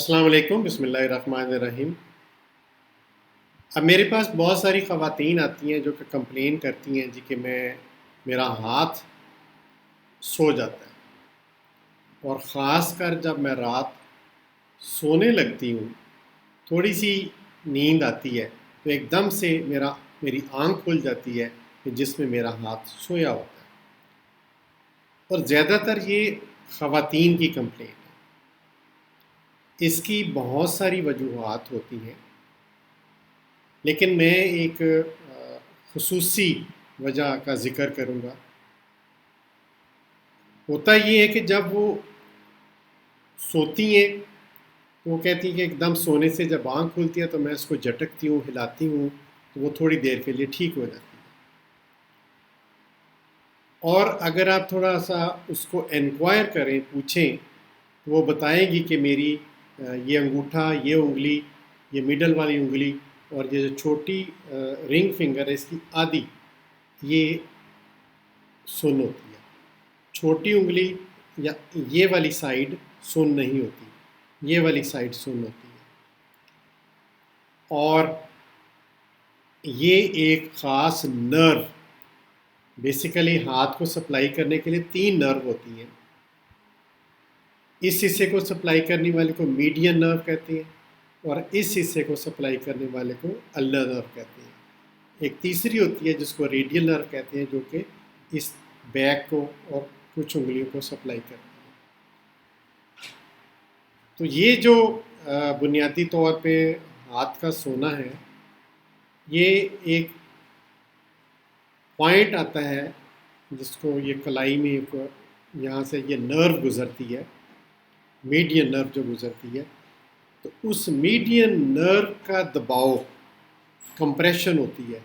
السلام علیکم، بسم اللہ الرحمن الرحیم۔ اب میرے پاس بہت ساری خواتین آتی ہیں جو کہ کمپلین کرتی ہیں جی کہ میرا ہاتھ سو جاتا ہے، اور خاص کر جب میں رات سونے لگتی ہوں، تھوڑی سی نیند آتی ہے تو ایک دم سے میری آنکھ کھل جاتی ہے کہ جس میں میرا ہاتھ سویا ہوتا ہے، اور زیادہ تر یہ خواتین کی کمپلین ہے۔ اس کی بہت ساری وجوہات ہوتی ہیں، لیکن میں ایک خصوصی وجہ کا ذکر کروں گا۔ ہوتا یہ ہے کہ جب وہ سوتی ہیں تو وہ کہتی ہیں کہ ایک دم سونے سے جب آنکھ کھلتی ہے تو میں اس کو جھٹکتی ہوں، ہلاتی ہوں، تو وہ تھوڑی دیر کے لیے ٹھیک ہو جاتی ہے۔ اور اگر آپ تھوڑا سا اس کو انکوائر کریں، پوچھیں، تو وہ بتائیں گی کہ میری یہ انگوٹھا، یہ انگلی، یہ مڈل والی انگلی اور یہ جو چھوٹی رنگ فنگر ہے، اس کی آدھی یہ سن ہوتی ہے۔ چھوٹی انگلی یا یہ والی سائیڈ سن نہیں ہوتی، یہ والی سائیڈ سن ہوتی ہے۔ اور یہ ایک خاص نرو، بیسیکلی ہاتھ کو سپلائی کرنے کے لیے 3 نرو ہوتی ہیں۔ اس حصے کو سپلائی کرنے والے کو میڈین نرو کہتے ہیں، اور اس حصے کو سپلائی کرنے والے کو النر نرو کہتے ہیں۔ ایک تیسری ہوتی ہے جس کو ریڈیل نرو کہتے ہیں، جو کہ اس بیک کو اور کچھ انگلیوں کو سپلائی کرتی ہے۔ تو یہ جو بنیادی طور پہ ہاتھ کا سونا ہے، یہ ایک پوائنٹ آتا ہے جس کو یہ کلائی میں یہاں سے یہ نرو گزرتی ہے، میڈین نرو جو گزرتی ہے، تو اس میڈین نرو کا دباؤ، کمپریشن ہوتی ہے،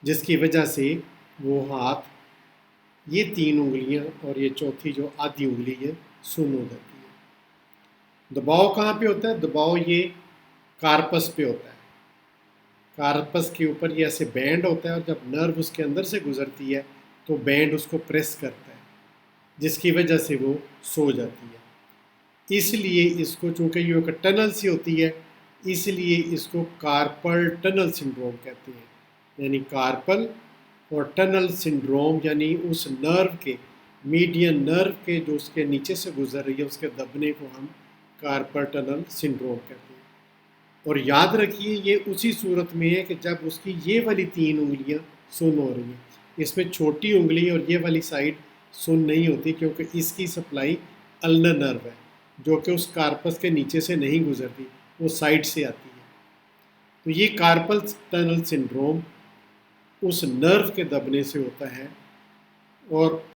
جس کی وجہ سے وہ ہاتھ، یہ 3 انگلیاں اور یہ چوتھی جو آدھی انگلی ہے، سن ہو جاتی ہے۔ دباؤ کہاں پہ ہوتا ہے؟ دباؤ یہ کارپس پہ ہوتا ہے۔ کارپس کے اوپر یہ ایسے بینڈ ہوتا ہے، اور جب نرو اس کے اندر سے گزرتی ہے تو بینڈ اس کو پریس کرتا ہے، جس کی وجہ سے وہ سو جاتی ہے۔ اس لیے اس کو، چونکہ یہ ایک ٹنل سی ہوتی ہے، اس لیے اس کو کارپل ٹنل سنڈروم کہتے ہیں۔ یعنی کارپل اور ٹنل سنڈروم، یعنی اس نرو کے، میڈین نرو کے جو اس کے نیچے سے گزر رہی ہے، اس کے دبنے کو ہم کارپل ٹنل سنڈروم کہتے ہیں۔ اور یاد رکھیے یہ اسی صورت میں ہے کہ جب اس کی یہ والی 3 انگلیاں سن ہو رہی ہیں۔ اس میں چھوٹی انگلی اور یہ والی سائیڈ سن نہیں ہوتی، کیونکہ اس کی سپلائی النر نرو ہے، جو کہ اس کارپس کے نیچے سے نہیں گزرتی، وہ سائیڈ سے آتی ہے۔ تو یہ کارپل ٹنل سنڈروم اس نرو کے دبنے سے ہوتا ہے، اور